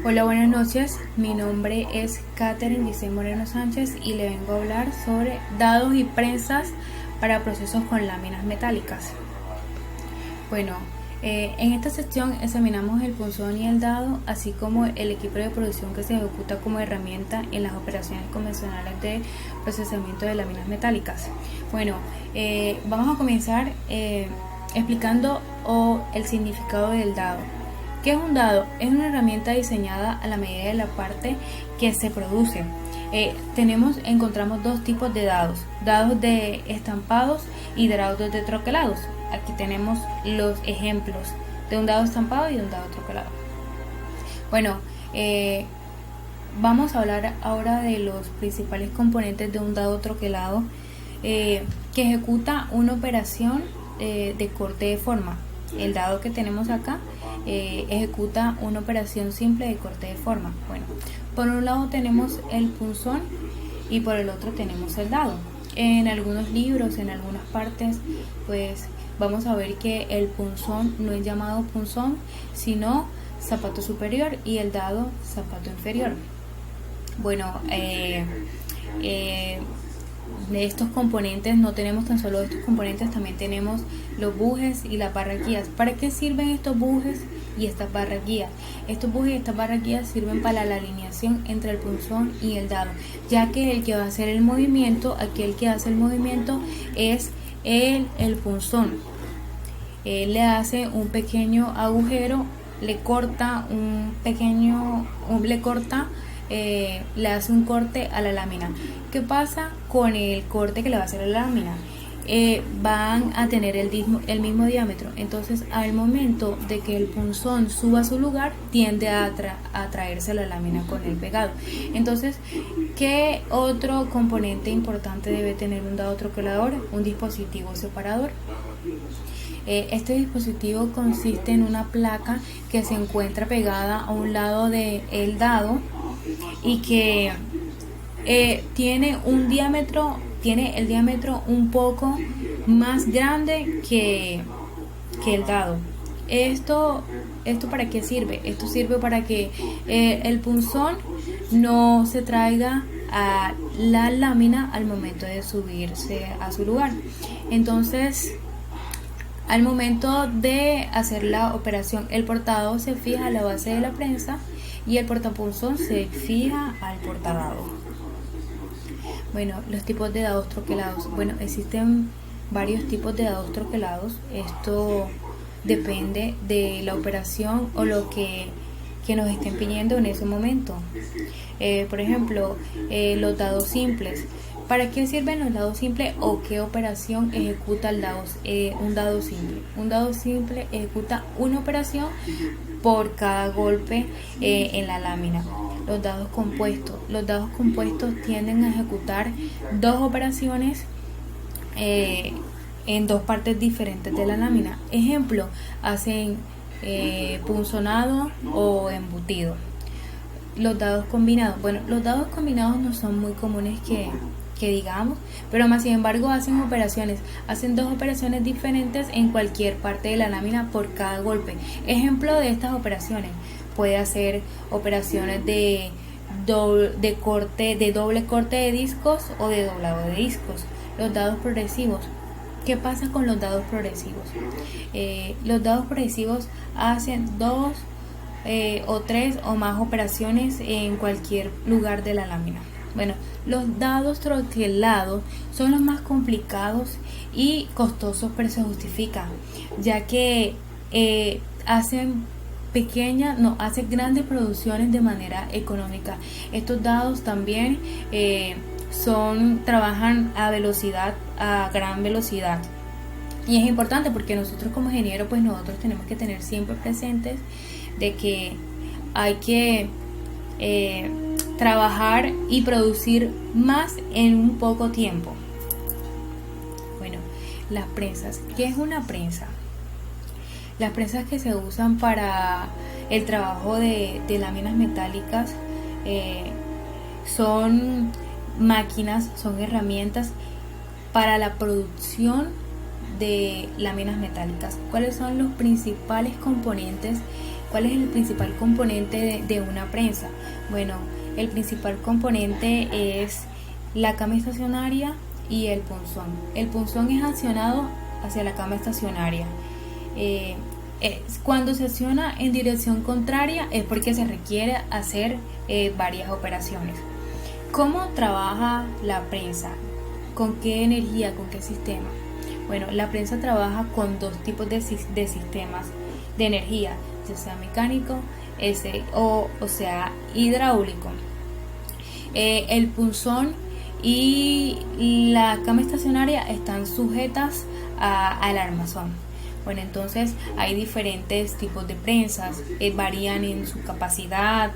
Hola, buenas noches. Mi nombre es Katherine Giselle Moreno Sánchez y le vengo a hablar sobre dados y prensas para procesos con láminas metálicas. Bueno, en esta sección examinamos el punzón y el dado, así como el equipo de producción que se ejecuta como herramienta en las operaciones convencionales de procesamiento de láminas metálicas. Bueno, vamos a comenzar explicando el significado del dado. ¿Qué es un dado? Es una herramienta diseñada a la medida de la parte que se produce. Encontramos dos tipos de dados: dados de estampados y dados de troquelados. Aquí tenemos los ejemplos de un dado estampado y de un dado troquelado. Bueno, vamos a hablar ahora de los principales componentes de un dado troquelado, que ejecuta una operación de corte de forma. El dado que tenemos acá ejecuta una operación simple de corte de forma. Bueno, por un lado tenemos el punzón y por el otro tenemos el dado. En algunos libros, en algunas partes, pues vamos a ver que el punzón no es llamado punzón, sino zapato superior, y el dado zapato inferior. Bueno, de estos componentes no tenemos tan solo estos componentes, también tenemos los bujes y las barras guías. ¿Para qué sirven estos bujes y estas barras guías? Estos bujes y estas barras guías sirven para la alineación entre el punzón y el dado, ya que el que va a hacer el movimiento, aquel que hace el movimiento es el punzón. Él le hace un pequeño agujero, le hace un corte a la lámina. ¿Qué pasa con el corte que le va a hacer a la lámina? Van a tener el mismo diámetro, entonces al momento de que el punzón suba a su lugar, tiende a traerse la lámina con el pegado. Entonces, ¿qué otro componente importante debe tener un dado troquelador? Un dispositivo separador. Este dispositivo consiste en una placa que se encuentra pegada a un lado del dado y que tiene el diámetro un poco más grande que el dado. ¿Esto para qué sirve? Esto sirve para que el punzón no se traiga a la lámina al momento de subirse a su lugar. Entonces, al momento de hacer la operación, el portadado se fija a la base de la prensa y el portapunzón se fija al portadado. Bueno, los tipos de dados troquelados. Bueno, existen varios tipos de dados troquelados. Esto depende de la operación o lo que nos estén pidiendo en ese momento. Por ejemplo, los dados simples. ¿Para qué sirven los dados simples o qué operación ejecuta un dado simple? Un dado simple ejecuta una operación por cada golpe en la lámina. Los dados compuestos tienden a ejecutar dos operaciones en dos partes diferentes de la lámina. Ejemplo, hacen punzonado o embutido. Los dados combinados. Bueno, los dados combinados no son muy comunes que digamos, pero más sin embargo hacen dos operaciones diferentes en cualquier parte de la lámina por cada golpe. Ejemplo de estas operaciones: puede hacer operaciones de doble corte de discos o de doblado de discos. Los dados progresivos. ¿Qué pasa con los dados progresivos? Los dados progresivos hacen dos o tres o más operaciones en cualquier lugar de la lámina. Bueno, los dados troquelados son los más complicados y costosos, pero se justifican, ya que hacen grandes producciones de manera económica. Estos dados también trabajan a gran velocidad. Y es importante porque nosotros como ingenieros, pues nosotros tenemos que tener siempre presentes de que hay que trabajar y producir más en un poco tiempo. Bueno, las prensas. ¿Qué es una prensa? Las prensas que se usan para el trabajo de láminas metálicas son máquinas, son herramientas para la producción de láminas metálicas. ¿Cuáles son los principales componentes ¿Cuál es el principal componente de una prensa? Bueno, el principal componente es la cama estacionaria y el punzón. El punzón es accionado hacia la cama estacionaria. Cuando se acciona en dirección contraria es porque se requiere hacer varias operaciones. ¿Cómo trabaja la prensa? ¿Con qué energía? ¿Con qué sistema? Bueno, la prensa trabaja con dos tipos de sistemas de energía, ya sea mecánico o sea hidráulico. El punzón y la cama estacionaria están sujetas al armazón. Bueno, entonces hay diferentes tipos de prensas, varían en su capacidad,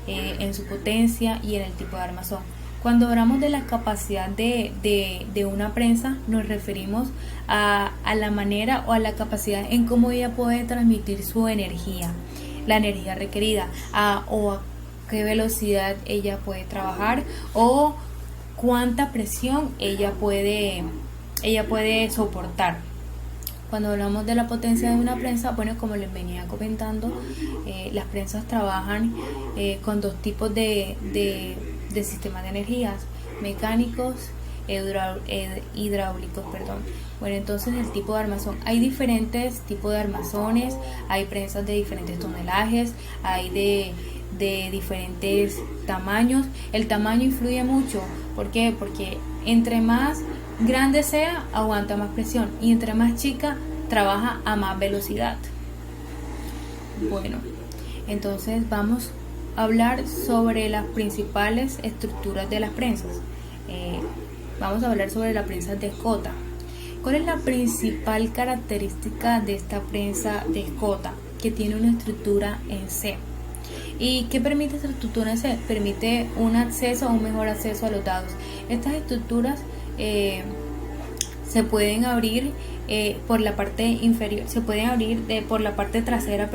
en su potencia y en el tipo de armazón. Cuando hablamos de la capacidad de una prensa, nos referimos a la manera o a la capacidad en cómo ella puede transmitir su energía, la energía requerida, o a qué velocidad ella puede trabajar o cuánta presión ella puede soportar. Cuando hablamos de la potencia de una prensa, bueno, como les venía comentando, las prensas trabajan con dos tipos de sistemas de energías, mecánicos, hidráulicos, perdón. Bueno, entonces el tipo de armazón. Hay diferentes tipos de armazones, hay prensas de diferentes tonelajes, hay de diferentes tamaños. El tamaño influye mucho. ¿Por qué? Porque entre más grande sea, aguanta más presión, y entre más chica, trabaja a más velocidad. Bueno, entonces vamos a hablar sobre las principales estructuras de las prensas. Vamos a hablar sobre la prensa de escota. ¿Cuál es la principal característica de esta prensa de escota? Que tiene una estructura en C. ¿Y qué permite esta estructura en C? Permite un mejor acceso a los dados. Estas estructuras se pueden abrir por la parte inferior, se pueden abrir por la parte trasera,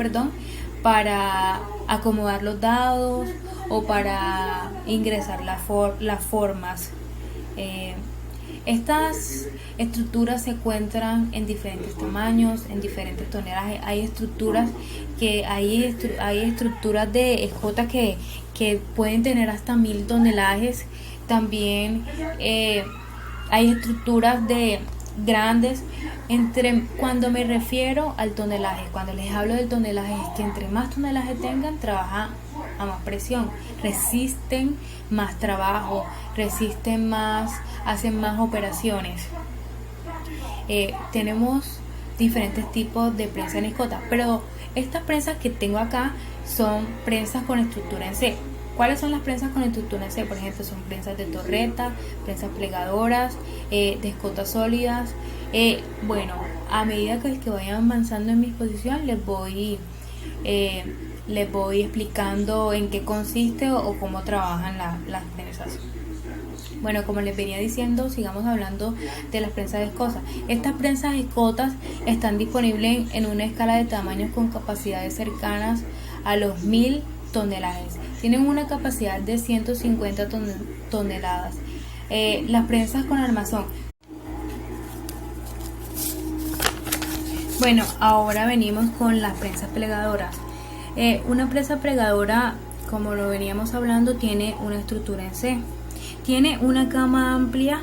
para acomodar los dados o para ingresar las formas. Estas estructuras se encuentran en diferentes tamaños, en diferentes tonelajes. Hay estructuras de escota que pueden tener hasta 1000 tonelajes. También hay estructuras de grandes. Cuando me refiero al tonelaje, cuando les hablo del tonelaje, es que entre más tonelaje tengan, trabajan a más presión, resisten más trabajo, resisten más, hacen más operaciones. Tenemos diferentes tipos de prensa en escota, pero estas prensas que tengo acá son prensas con estructura en C. ¿Cuáles son las prensas con estructura en C? Por ejemplo, son prensas de torreta, prensas plegadoras, de escotas sólidas. Bueno, a medida que vayan avanzando en mi exposición, les voy explicando en qué consiste o cómo trabajan las prensas. Bueno, como les venía diciendo, sigamos hablando de las prensas de escota. Estas prensas escotas están disponibles en una escala de tamaños con capacidades cercanas a los 1000 tonelajes. Tienen una capacidad de 150 toneladas. Las prensas con armazón. Bueno, ahora venimos con las prensas plegadoras. Una prensa plegadora, como lo veníamos hablando, tiene una estructura en C. Tiene una cama amplia,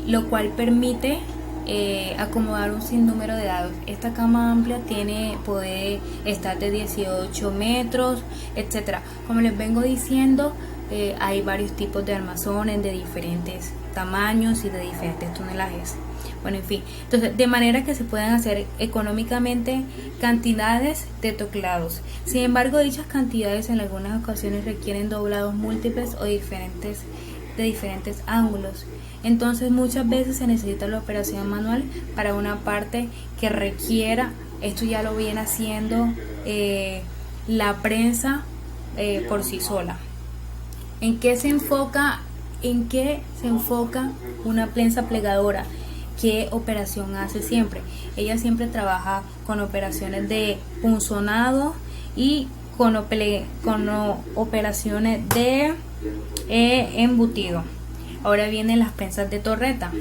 lo cual permite acomodar un sinnúmero de dados. Esta cama amplia puede estar de 18 metros, etcétera. Como les vengo diciendo, hay varios tipos de armazones de diferentes tamaños y de diferentes tonelajes. Bueno, en fin, entonces de manera que se puedan hacer económicamente cantidades de teclados. Sin embargo, dichas cantidades en algunas ocasiones requieren doblados múltiples o de diferentes ángulos. Entonces muchas veces se necesita la operación manual para una parte que requiera. Esto ya lo viene haciendo la prensa por sí sola. ¿En qué se enfoca una prensa plegadora? ¿Qué operación hace siempre? Ella siempre trabaja con operaciones de punzonado y con operaciones de embutido. Ahora vienen las prensas de torreta.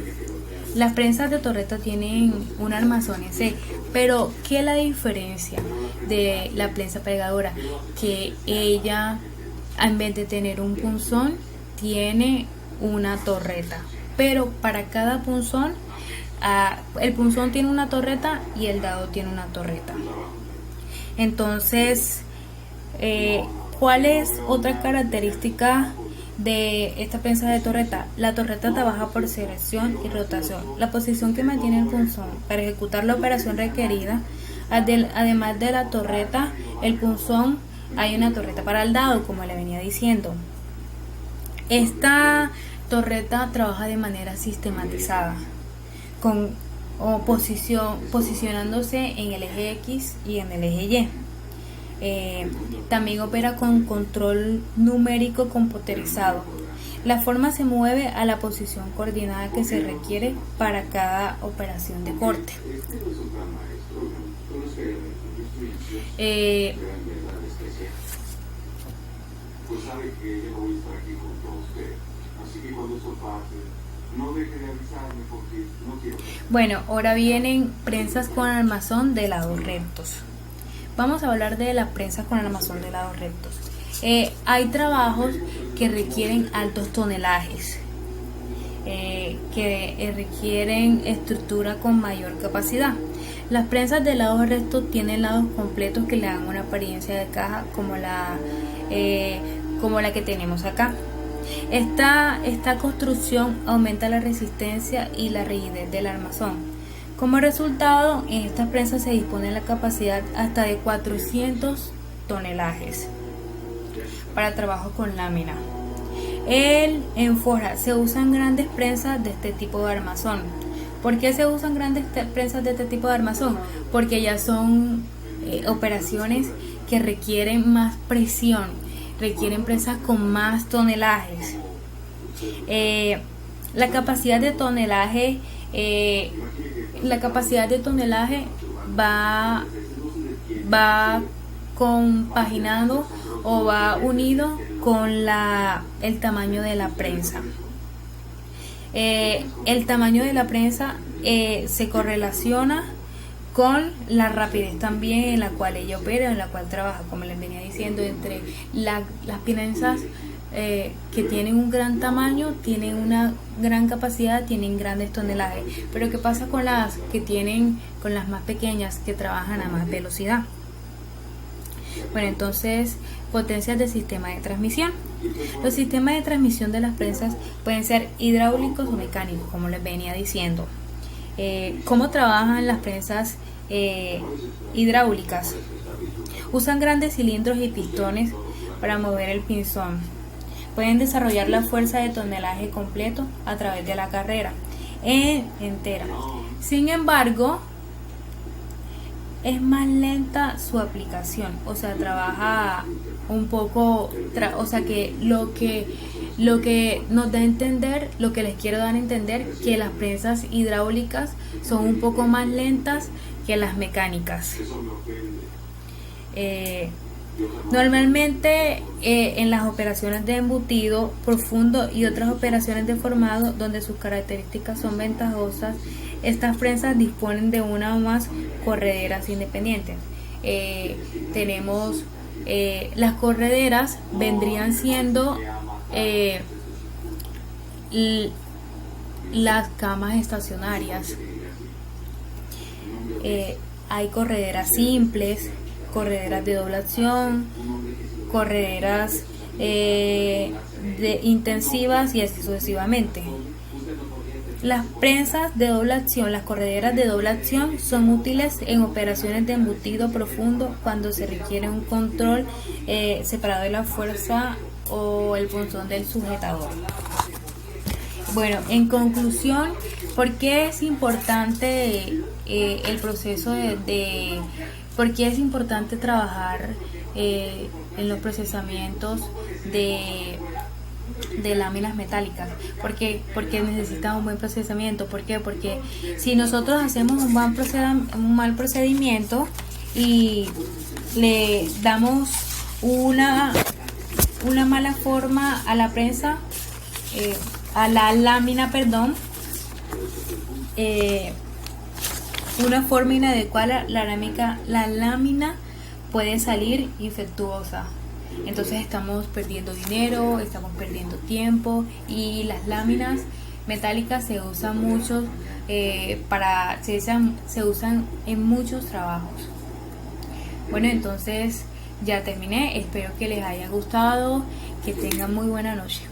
Las prensas de torreta tienen un armazón C, pero ¿qué es la diferencia de la prensa pegadora? Que ella, en vez de tener un punzón, tiene una torreta, pero para cada punzón, el punzón tiene una torreta y el dado tiene una torreta. Entonces, ¿cuál es otra característica de esta prensa de torreta? La torreta trabaja por selección y rotación. La posición que mantiene el punzón para ejecutar la operación requerida, además de la torreta, el punzón, hay una torreta para el dado, como le venía diciendo. Esta torreta trabaja de manera sistematizada, posicionándose en el eje X y en el eje Y. También opera con control numérico computerizado. La forma se mueve a la posición coordinada que se requiere para cada operación de corte. Bueno, ahora vienen prensas con armazón de lados rectos. Vamos a hablar de las prensas con armazón de lados rectos. Hay trabajos que requieren altos tonelajes, que requieren estructura con mayor capacidad. Las prensas de lados rectos tienen lados completos que le dan una apariencia de caja como la que tenemos acá. Esta construcción aumenta la resistencia y la rigidez del armazón. Como resultado, en estas prensas se dispone la capacidad hasta de 400 tonelajes para trabajo con lámina. En forja se usan grandes prensas de este tipo de armazón. ¿Por qué se usan grandes prensas de este tipo de armazón? Porque ya son operaciones que requieren más presión, requieren prensas con más tonelajes. La capacidad de tonelaje va compaginado o va unido con el tamaño de la prensa. El tamaño de la prensa se correlaciona con la rapidez también en la cual ella opera, en la cual trabaja, como les venía diciendo, entre las prensas que tienen un gran tamaño, tienen una gran capacidad, tienen grandes tonelajes. Pero ¿qué pasa con las más pequeñas, que trabajan a más velocidad? Bueno, entonces, potencias del sistema de transmisión. Los sistemas de transmisión de las prensas pueden ser hidráulicos o mecánicos, como les venía diciendo. ¿Cómo trabajan las prensas hidráulicas? Usan grandes cilindros y pistones para mover el pinzón. Pueden desarrollar la fuerza de tonelaje completo a través de la carrera entera. Sin embargo, es más lenta su aplicación, o sea, trabaja un poco, o sea, que lo que nos da a entender, lo que les quiero dar a entender, que las prensas hidráulicas son un poco más lentas que las mecánicas. Normalmente en las operaciones de embutido profundo y otras operaciones de formado donde sus características son ventajosas, estas prensas disponen de una o más correderas independientes. Tenemos las correderas, vendrían siendo las camas estacionarias. Hay correderas simples, correderas de doblación, correderas intensivas y así sucesivamente. Las prensas de doblación, las correderas de doblación son útiles en operaciones de embutido profundo cuando se requiere un control separado de la fuerza o el punzón del sujetador. Bueno, en conclusión, ¿por qué es importante el proceso por qué es importante trabajar en los procesamientos de láminas metálicas? Porque necesitan un buen procesamiento. ¿Por qué? Porque si nosotros hacemos un mal procedimiento y le damos una mala forma a la prensa, a la lámina, perdón, una forma inadecuada, la lámina puede salir infectuosa. Entonces estamos perdiendo dinero, estamos perdiendo tiempo, y las láminas metálicas se usan mucho se usan en muchos trabajos. Bueno, entonces ya terminé, espero que les haya gustado, que tengan muy buena noche.